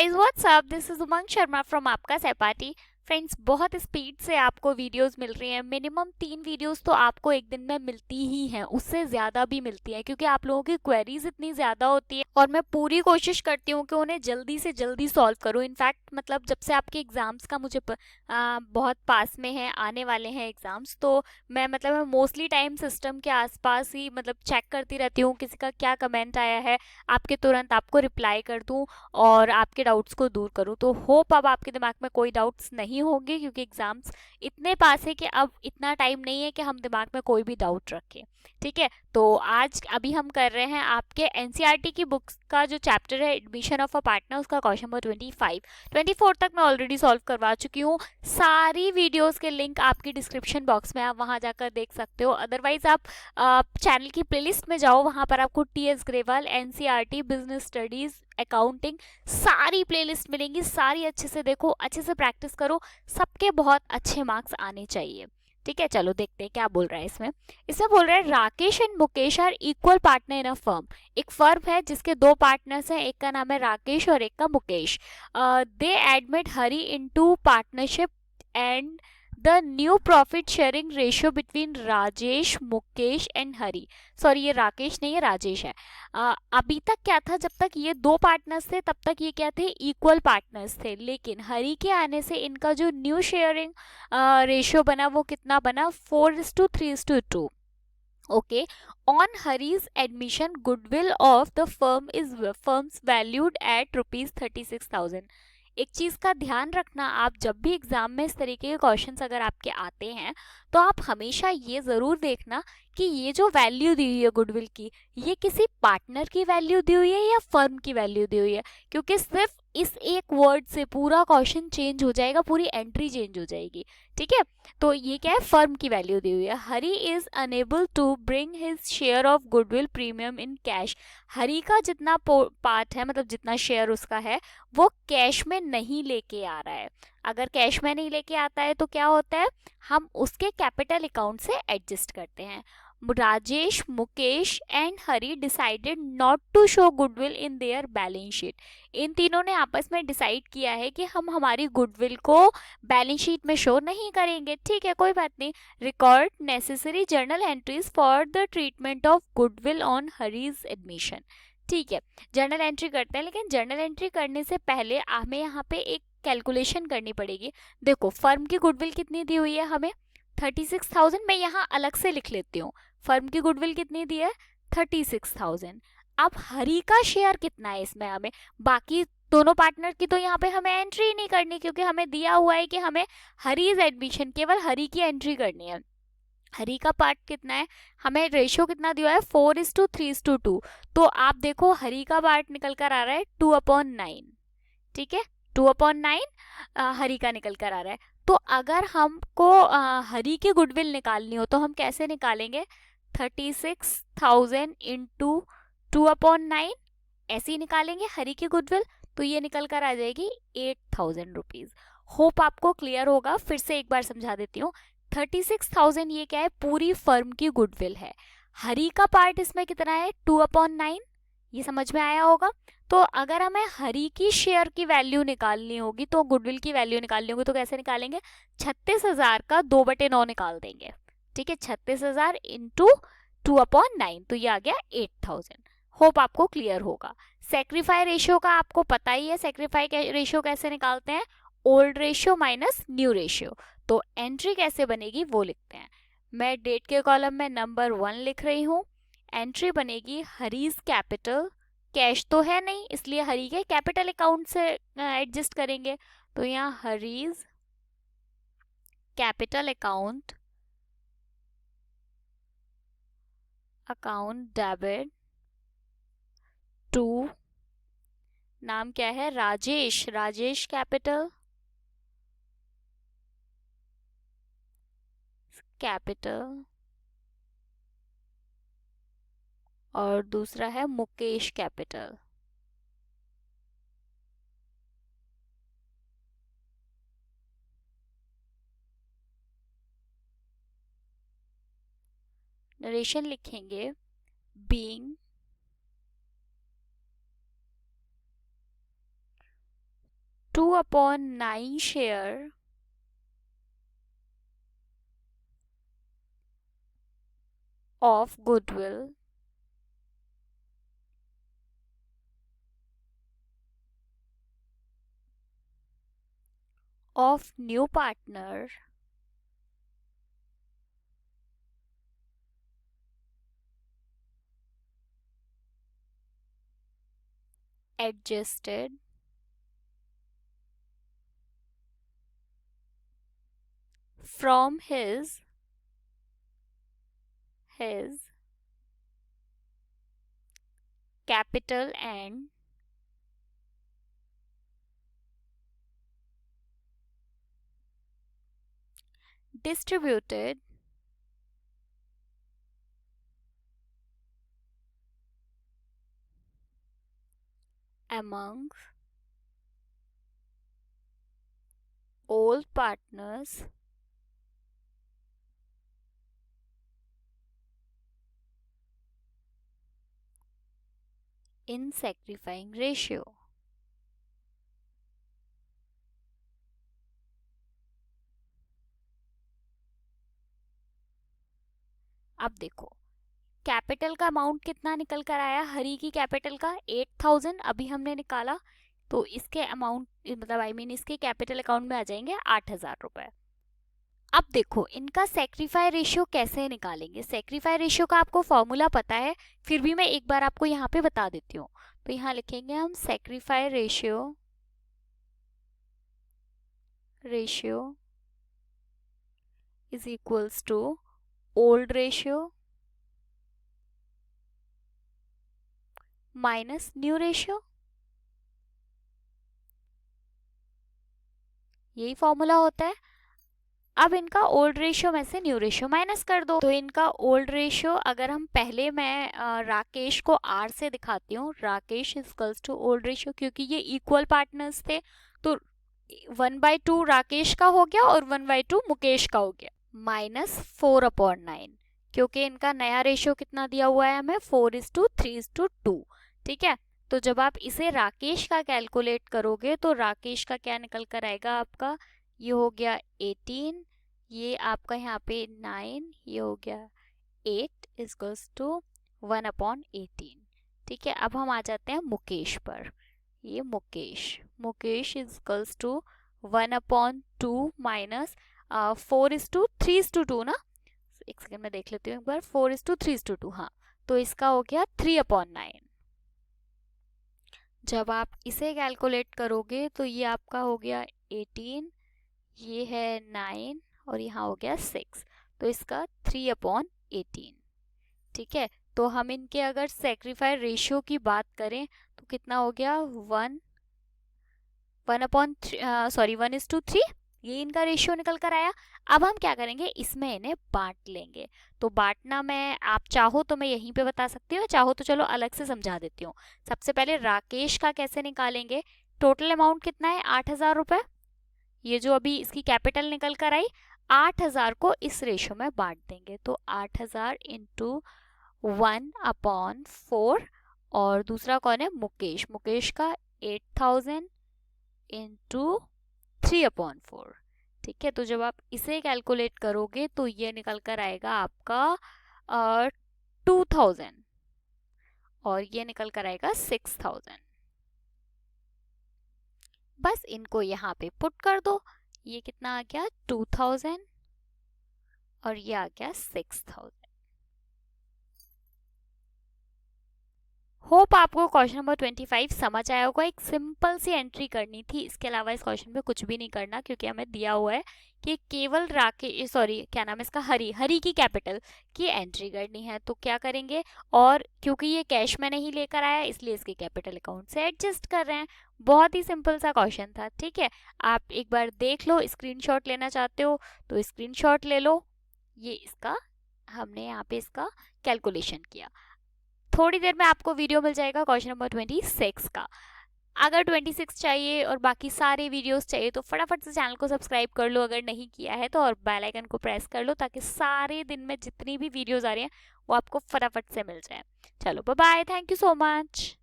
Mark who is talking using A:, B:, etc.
A: Guys what's up, this is Umang Sharma from आपका सहपाठी। Friends, बहुत स्पीड से आपको वीडियोस मिल रही हैं। मिनिमम 3 वीडियोस तो आपको एक दिन में मिलती ही हैं, उससे ज़्यादा भी मिलती हैं, क्योंकि आप लोगों की क्वेरीज इतनी ज़्यादा होती है और मैं पूरी कोशिश करती हूँ कि उन्हें जल्दी से जल्दी सॉल्व करूँ। इनफैक्ट मतलब जब से आपके एग्ज़ाम्स का मुझे बहुत पास में है, आने वाले हैं एग्ज़ाम्स, तो मैं मोस्टली टाइम सिस्टम के आसपास ही मतलब चेक करती रहती हूँ किसी का क्या कमेंट आया है, आपके तुरंत आपको रिप्लाई कर दूँ और आपके डाउट्स को दूर करूँ। तो होप अब आपके दिमाग में कोई डाउट्स नहीं होंगे, क्योंकि एग्जाम्स इतने पास है कि अब इतना टाइम नहीं है कि हम दिमाग में कोई भी डाउट रखें। ठीक है, तो आज अभी हम कर रहे हैं आपके एनसीईआरटी की बुक्स का जो चैप्टर है एडमिशन ऑफ अ पार्टनर, उसका क्वेश्चन नंबर 24 तक मैं ऑलरेडी सॉल्व करवा चुकी हूँ। सारी वीडियोस के लिंक आपकी डिस्क्रिप्शन बॉक्स में, आप वहां जाकर देख सकते हो। अदरवाइज आप चैनल की प्लेलिस्ट में जाओ, वहां पर आपको TS Grewal NCERT business studies accounting सारी प्लेलिस्ट मिलेंगी। सारी अच्छे से देखो, अच्छे से प्रैक्टिस करो, सबके बहुत अच्छे मार्क्स आने चाहिए। ठीक है, चलो देखते हैं क्या बोल रहा है इसमें। इसमें बोल रहा है Rakesh and Mukesh are equal partner in a firm. एक फर्म है जिसके 2 पार्टनर्स हैं, एक का नाम है राकेश और एक का मुकेश। दे admit Hari into partnership and the new profit sharing ratio between Rajesh, Mukesh and Hari. Sorry, ये राकेश नहीं है, राजेश है। अभी तक क्या था, जब तक ये 2 पार्टनर्स थे तब तक ये क्या थे, इक्वल पार्टनर्स थे। लेकिन हरी के आने से इनका जो न्यू शेयरिंग रेशियो बना वो कितना बना, 4:3:2। Okay, on Hari's admission goodwill of the firms valued at ₹36,000। एक चीज का ध्यान रखना, आप जब भी एग्जाम में इस तरीके के क्वेश्चंस अगर आपके आते हैं तो आप हमेशा ये जरूर देखना कि ये जो वैल्यू दी हुई है गुडविल की, ये किसी पार्टनर की वैल्यू दी हुई है या फर्म की वैल्यू दी हुई है। क्योंकि सिर्फ इस एक वर्ड से पूरा क्वेश्चन चेंज हो जाएगा, पूरी एंट्री चेंज हो जाएगी। ठीक है, तो ये क्या है, फर्म की वैल्यू दी हुई है। Hari is unable to bring his share of goodwill premium in cash. Hari का जितना पार्ट है, मतलब जितना शेयर उसका है, वो कैश में नहीं लेके आ रहा है। अगर कैश में नहीं लेके आता है तो क्या होता है, हम उसके कैपिटल अकाउंट से एडजस्ट करते हैं। Rajesh, Mukesh and Hari decided not to show goodwill in their balance sheet. इन तीनों ने आपस में डिसाइड किया है कि हम हमारी गुडविल को बैलेंस शीट में शो नहीं करेंगे। ठीक है, कोई बात नहीं। Record necessary journal entries for the treatment of goodwill on Hari's admission. ठीक है, जर्नल एंट्री करते हैं, लेकिन जर्नल एंट्री करने से पहले हमें यहाँ पे एक कैलकुलेशन करनी पड़ेगी। देखो, फर्म की गुडविल कितनी दी हुई है हमें, 36,000। मैं यहाँ अलग से लिख लेती हूँ, फर्म की गुडविल कितनी दी है, 36,000। अब हरी का शेयर कितना है इसमें, हमें बाकी दोनों पार्टनर की तो यहाँ पे हमें एंट्री नहीं करनी, क्योंकि हमें दिया हुआ है कि हमें हरीज एडमिशन, केवल हरी की एंट्री करनी है। हरी का पार्ट कितना है, हमें रेशियो कितना दिया है, 4:3:2। तो आप देखो, हरी का पार्ट निकल कर आ रहा है 2/9। ठीक है, 2/9 हरी का निकल कर आ रहा है। तो अगर हमको हरी की गुडविल निकालनी हो तो हम कैसे निकालेंगे, 36,000 इंटू 2/9, ऐसे ही निकालेंगे हरी की गुडविल। तो ये निकल कर आ जाएगी 8,000 रुपीज। होप आपको क्लियर होगा, फिर से एक बार समझा देती हूँ। 36,000 ये क्या है, पूरी फर्म की गुडविल है। हरी का पार्ट इसमें कितना है, 2/9। ये समझ में आया होगा। तो अगर हमें हरी की शेयर की वैल्यू निकालनी होगी, तो गुडविल की वैल्यू निकालनी होगी, तो कैसे निकालेंगे, 36,000 का 2/9 निकाल देंगे। ठीक है, 36,000 इंटू 2/9, तो ये आ गया 8,000। होप आपको क्लियर होगा। सेक्रीफाई रेशियो का आपको पता ही है, सेक्रीफाई रेशियो कैसे निकालते हैं, old ratio minus new ratio. तो एंट्री कैसे बनेगी वो लिखते हैं। मैं डेट के कॉलम में नंबर 1 लिख रही हूँ। एंट्री बनेगी हरीज कैपिटल, कैश तो है नहीं इसलिए हरी के कैपिटल अकाउंट से एडजस्ट करेंगे। तो यहाँ Hari's capital account debit to, नाम क्या है, राजेश, राजेश कैपिटल और दूसरा है मुकेश कैपिटल। नरेशन लिखेंगे, being 2/9 share of goodwill of new partner adjusted from his capital and distributed among all partners in sacrificing ratio. अब देखो कैपिटल का अमाउंट कितना निकल कर आया, हरी की कैपिटल का 8000 अभी हमने निकाला, तो इसके अमाउंट मतलब इसके कैपिटल अकाउंट में आ जाएंगे 8000 रुपए। अब देखो इनका सेक्रीफाई रेशियो कैसे निकालेंगे, सेक्रीफाई रेशियो का आपको फॉर्मूला पता है, फिर भी मैं एक बार आपको यहाँ पे बता देती हूँ। तो यहाँ लिखेंगे हम sacrifice ratio is equals to old ratio minus new ratio, यही फॉर्मूला होता है। अब इनका ओल्ड रेशियो में से न्यू रेशियो माइनस कर दो, तो इनका ओल्ड रेशियो अगर हम पहले मैं राकेश को आर से दिखाती हूँ, Rakesh is equals to old ratio, क्योंकि ये इक्वल पार्टनर्स थे तो 1/2 राकेश का हो गया और 1/2 मुकेश का हो गया, माइनस 4/9, क्योंकि इनका नया रेशियो कितना दिया हुआ है हमें 4:3:2। ठीक है, तो जब आप इसे राकेश का कैलकुलेट करोगे तो राकेश का क्या निकल कर आएगा, आपका ये हो गया 18, ये आपका यहाँ पे 9, ये हो गया 8 इक्वल्स टू 1/18। ठीक है, अब हम आ जाते हैं मुकेश पर। ये Mukesh is equals to 1/2 minus 4:3:2 ना, एक सेकेंड में देख लेती हूँ एक बार, 4:3:2, हाँ, तो इसका हो गया 3/9। जब आप इसे कैलकुलेट करोगे तो ये आपका हो गया 18, ये है 9 और यहाँ हो गया 6, तो इसका 3/18। ठीक है, तो हम इनके अगर सेक्रीफाई रेशियो की बात करें तो कितना हो गया 1:3, ये इनका रेशियो निकल कर आया। अब हम क्या करेंगे, इसमें इन्हें बांट लेंगे। तो बांटना मैं आप चाहो तो मैं यहीं पे बता सकती हूँ, चाहो तो चलो अलग से समझा देती हूँ। सबसे पहले राकेश का कैसे निकालेंगे, टोटल अमाउंट कितना है 8000 रुपए, ये जो अभी इसकी कैपिटल निकल कर आई, 8000 को इस रेशियो में बांट देंगे, तो 8000 इंटू 1/4, और दूसरा कौन है मुकेश का 8000 इंटू 3/4। ठीक है, तो जब आप इसे कैलकुलेट करोगे तो ये निकल कर आएगा आपका 2000 और ये निकल कर आएगा 6000। बस इनको यहाँ पे पुट कर दो, ये कितना आ गया 2000 और ये आ गया 6000। होप आपको क्वेश्चन नंबर 25 समझ आया होगा। एक सिंपल सी एंट्री करनी थी, इसके अलावा इस क्वेश्चन में कुछ भी नहीं करना, क्योंकि हमें दिया हुआ है कि केवल क्या नाम है इसका, हरी की कैपिटल की एंट्री करनी है। तो क्या करेंगे, और क्योंकि ये कैश में नहीं लेकर आया इसलिए इसके कैपिटल अकाउंट से एडजस्ट कर रहे हैं। बहुत ही सिंपल सा क्वेश्चन था। ठीक है, आप एक बार देख लो, स्क्रीनशॉट लेना चाहते हो तो स्क्रीनशॉट ले लो। ये इसका हमने यहाँ पे इसका कैलकुलेशन किया। थोड़ी देर में आपको वीडियो मिल जाएगा क्वेश्चन नंबर 26 का। अगर 26 चाहिए और बाकी सारे वीडियोस चाहिए तो फटाफट से चैनल को सब्सक्राइब कर लो अगर नहीं किया है तो, और बेल आइकन को प्रेस कर लो ताकि सारे दिन में जितनी भी वीडियोस आ रही हैं वो आपको फटाफट से मिल जाए। चलो bye bye, thank you so much.